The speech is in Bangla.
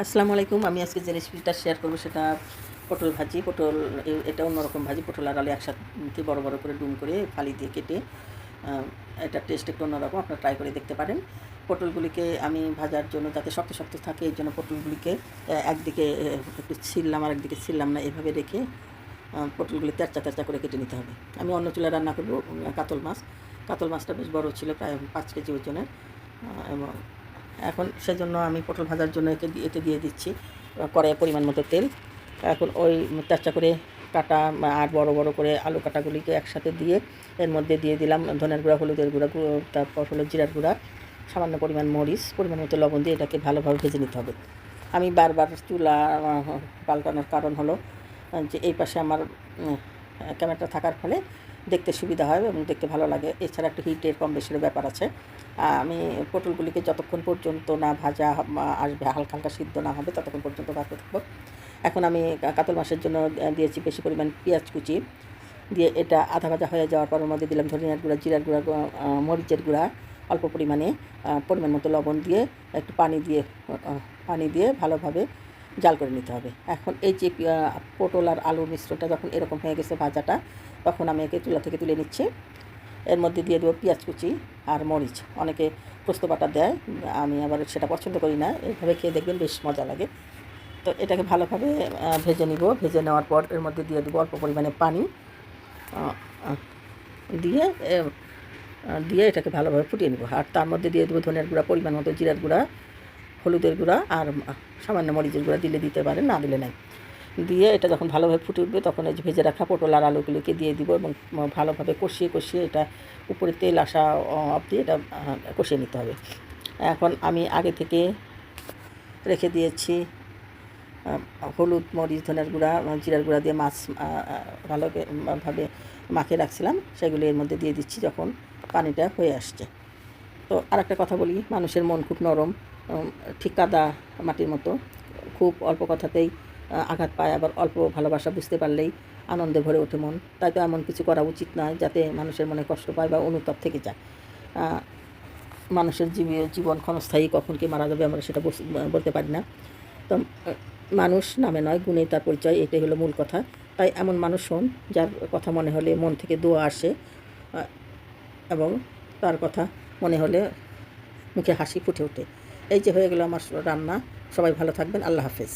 আসসালামু আলাইকুম। আমি আজকে যে রেসিপিটা শেয়ার করব সেটা পটল ভাজি। এটা অন্যরকম ভাজি। পটল আর আলু একসাথে বড়, বড় করে ডুম করে ফালি দিয়ে কেটে আ এটার টেস্ট একটু অন্যরকম। আপনারা ট্রাই করে দেখতে পারেন। পটলগুলিকে আমি ভাজার জন্য যাতে শক্ত, শক্ত থাকে এইজন্য পটলগুলিকে একদিকে একটু ছিললাম আর একদিকে ছিললাম না এভাবে রেখে পটলগুলি তেরচা, তেরচা করে কেটে নিতে হবে। আমি অন্য চুলায় রান্না করব কাতল মাছ। কাতল মাছটা বেশ বড় ছিল প্রায় 5 কেজি ওজনের এবং এখন সেজন্য আমি পটল ভাজার জন্য এতে দিয়ে দিচ্ছি কড়াইয়ে পরিমাণ মতো তেল। এখন ওই তেরচা করে কাটা আর বড় বড় করে আলু কাটাগুলিকে একসাথে দিয়ে এর মধ্যে দিয়ে দিলাম ধনের গুঁড়া, হলুদের গুঁড়া, তারপর হলো জিরার গুঁড়া, সামান্য পরিমাণ মরিচ, পরিমাণ মতো লবণ দিয়ে এটাকে ভালোভাবে ভেজে নিতে হবে। আমি বারবার চুলা পাল্টানোর কারণ হলো যে এই পাশে আমার ক্যামেরাটা থাকার ফলে দেখতে সুবিধা হয় এবং দেখতে ভালো লাগে। এছাড়া একটু হিটের কম বেশির ব্যাপার আছে। আমি পটলগুলিকে যতক্ষণ পর্যন্ত না ভাজা আসবে, হালকা হালকা সিদ্ধ না হবে ততক্ষণ পর্যন্ত ভাজতে থাকবো। এখন আমি কাতল মাছের জন্য দিয়েছি বেশি পরিমাণ পেঁয়াজ কুচি দিয়ে এটা আধা ভাজা হয়ে যাওয়ার পর ওর মধ্যে দিলাম ধনিয়ার গুঁড়া, জিরার গুঁড়া, মরিচের গুঁড়া, অল্প পরিমাণে পরিমাণ মতো লবণ দিয়ে একটু পানি দিয়ে ভালোভাবে জাল করে নিতে হবে। এখন এই যে পটল আর আলুর মিশ্রণটা যখন এরকম হয়ে গেছে ভাজাটা, তখন আমি একে চুলা থেকে তুলে নিচ্ছি। এর মধ্যে দিয়ে দেবো পেঁয়াজ কুচি আর মরিচ। অনেকে পোস্ত বাটা দেয়, আমি আবার সেটা পছন্দ করি না। এইভাবে খেয়ে দেখবেন বেশ মজা লাগে। তো এটাকে ভালোভাবে ভেজে নিব। ভেজে নেওয়ার পর এর মধ্যে দিয়ে দেবো অল্প পরিমাণে পানি দিয়ে দিয়ে এটাকে ভালোভাবে ফুটিয়ে নেব। আর তার মধ্যে দিয়ে দেবো ধনিয়ার গুঁড়া, পরিমাণ মতো জিরার গুঁড়া, হলুদের গুঁড়া আর সামান্য মরিচের গুঁড়া দিলে দিতে পারেন, না দিলে নাই। দিয়ে এটা যখন ভালোভাবে ফুটে উঠবে তখন এই যে ভেজে রাখা পটল আর আলুগুলিকে দিয়ে দিব এবং ভালোভাবে কষিয়ে কষিয়ে এটা উপরে তেল আসা অবধি এটা কষিয়ে নিতে হবে। এখন আমি আগে থেকে রেখে দিয়েছি হলুদ, মরিচ, ধনের গুঁড়া, জিরার গুঁড়া দিয়ে মাছ ভালোভাবে মাখিয়ে রাখছিলাম, সেগুলি এর মধ্যে দিয়ে দিচ্ছি যখন পানিটা হয়ে আসছে। তো আরেকটা কথা বলি, মানুষের মন খুব নরম, ঠিক কাদা মাটির মতো, খুব অল্প কথাতেই আঘাত পায়, আবার অল্প ভালোবাসা বুঝতে পারলেই আনন্দে ভরে ওঠে মন। তাই তো এমন কিছু করা উচিত নয় যাতে মানুষের মনে কষ্ট পায় বা অনুতাপ থেকে যায়। মানুষের জীবন ক্ষণস্থায়ী, কখন কে মারা যাবে আমরা সেটা বলতে পারি না। তো মানুষ নামে নয়, গুণেই তার পরিচয়, এটাই হলো মূল কথা। তাই এমন মানুষ হন যার কথা মনে হলে মন থেকে দোয়া আসে এবং তার কথা মনে হলে মুখে হাসি ফুটে ওঠে। এই যে হয়ে গেল আমার রান্না। সবাই ভালো থাকবেন। আল্লাহ হাফেজ।